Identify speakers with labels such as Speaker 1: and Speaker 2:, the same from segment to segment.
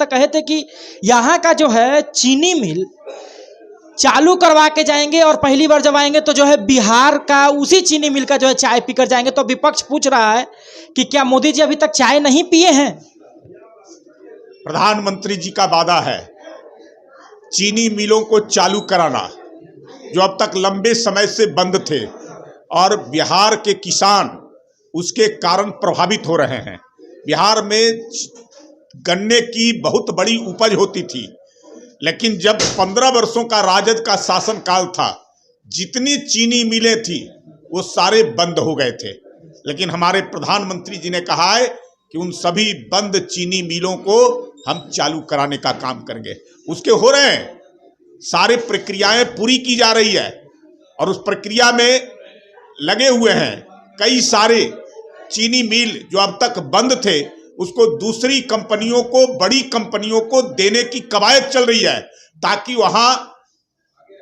Speaker 1: तक कहे थे कि यहाँ का जो है चीनी मिल चालू करवा के जाएंगे और पहली बार जब आएंगे तो जो है बिहार का उसी चीनी मिल का जो है चाय पीकर जाएंगे। तो विपक्ष पूछ रहा है कि क्या मोदी जी अभी तक चाय नहीं पिए हैं?
Speaker 2: प्रधानमंत्री जी का वादा है चीनी मिलों को चालू कराना, जो अब तक लंबे समय से बंद थे और बिहार के किसान उसके कारण प्रभावित हो रहे हैं। बिहार में गन्ने की बहुत बड़ी उपज होती थी, लेकिन जब 15 वर्षों का राजद का शासनकाल था, जितनी चीनी मिलें थी वो सारे बंद हो गए थे। लेकिन हमारे प्रधानमंत्री जी ने कहा है कि उन सभी बंद चीनी मिलों को हम चालू कराने का काम करेंगे। उसके हो रहे हैं, सारे प्रक्रियाएं पूरी की जा रही है और उस प्रक्रिया में लगे हुए हैं। कई सारे चीनी मिल जो अब तक बंद थे उसको दूसरी कंपनियों को, बड़ी कंपनियों को देने की कवायद चल रही है, ताकि वहां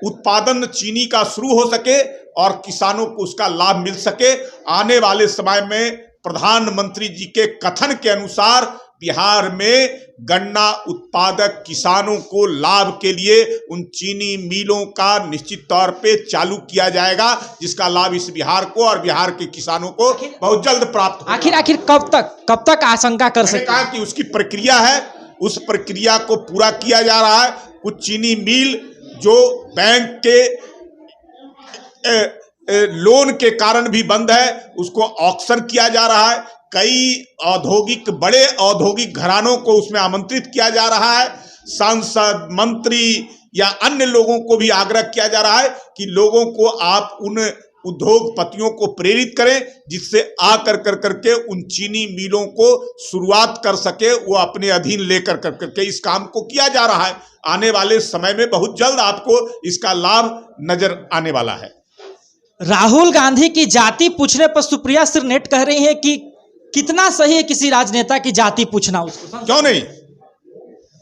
Speaker 2: उत्पादन चीनी का शुरू हो सके और किसानों को उसका लाभ मिल सके। आने वाले समय में प्रधानमंत्री जी के कथन के अनुसार बिहार में गन्ना उत्पादक किसानों को लाभ के लिए उन चीनी मिलों का निश्चित तौर पे चालू किया जाएगा, जिसका लाभ इस बिहार को और बिहार के किसानों को बहुत जल्द प्राप्त होगा।
Speaker 1: आखिर कब तक आशंका कर सकते हैं?
Speaker 2: कहा कि उसकी प्रक्रिया है, उस प्रक्रिया को पूरा किया जा रहा है। कुछ चीनी मिल जो बैंक के लोन के कारण भी बंद है, उसको ऑक्शन किया जा रहा है। कई बड़े औद्योगिक घरानों को उसमें आमंत्रित किया जा रहा है। सांसद, मंत्री या अन्य लोगों को भी आग्रह किया जा रहा है कि लोगों को आप उन उद्योगपतियों को प्रेरित करें, जिससे आकर करके उन चीनी मिलों को शुरुआत कर सके, वो अपने अधीन लेकर करके इस काम को किया जा रहा है। आने वाले समय में बहुत जल्द आपको इसका लाभ नजर आने वाला है।
Speaker 1: राहुल गांधी की जाति पूछने पर सुप्रिया श्रीनेट कह रही है कि कितना सही है किसी राजनेता की जाति पूछना? उसको
Speaker 2: क्यों नहीं,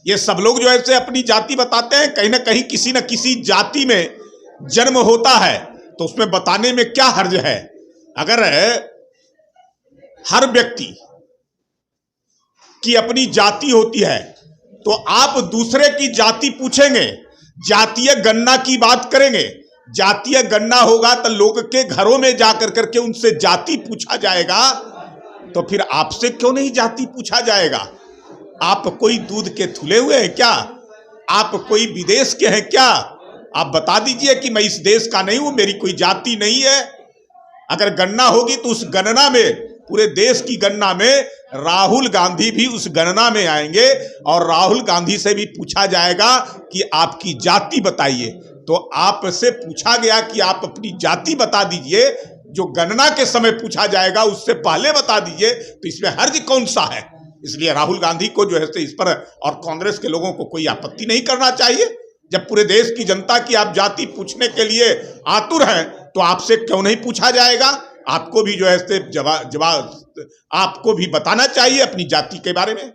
Speaker 2: ये सब लोग जो ऐसे अपनी जाति बताते हैं, कहीं ना कहीं किसी न किसी जाति में जन्म होता है, तो उसमें बताने में क्या हर्ज है? अगर हर व्यक्ति की अपनी जाति होती है तो आप दूसरे की जाति पूछेंगे, जातीय गणना की बात करेंगे। जातीय गणना होगा तो लोग के घरों में जाकर करके उनसे जाति पूछा जाएगा, तो फिर आपसे क्यों नहीं जाति पूछा जाएगा? आप कोई दूध के थुले हुए हैं क्या? आप कोई विदेश के हैं क्या? आप बता दीजिए कि मैं इस देश का नहीं हूं, मेरी कोई जाति नहीं है। अगर गणना होगी तो उस गणना में, पूरे देश की गणना में राहुल गांधी भी उस गणना में आएंगे और राहुल गांधी से भी पूछा जाएगा कि आपकी जाति बताइए। तो आपसे पूछा गया कि आप अपनी जाति बता दीजिए, जो गणना के समय पूछा जाएगा उससे पहले बता दीजिए, तो इसमें हर्ज कौन सा है? इसलिए राहुल गांधी को जो है इस पर और कांग्रेस के लोगों को कोई आपत्ति नहीं करना चाहिए। जब पूरे देश की जनता की आप जाति पूछने के लिए आतुर हैं, तो आपसे क्यों नहीं पूछा जाएगा? आपको भी जो है जवाब आपको भी बताना चाहिए अपनी जाति के बारे में।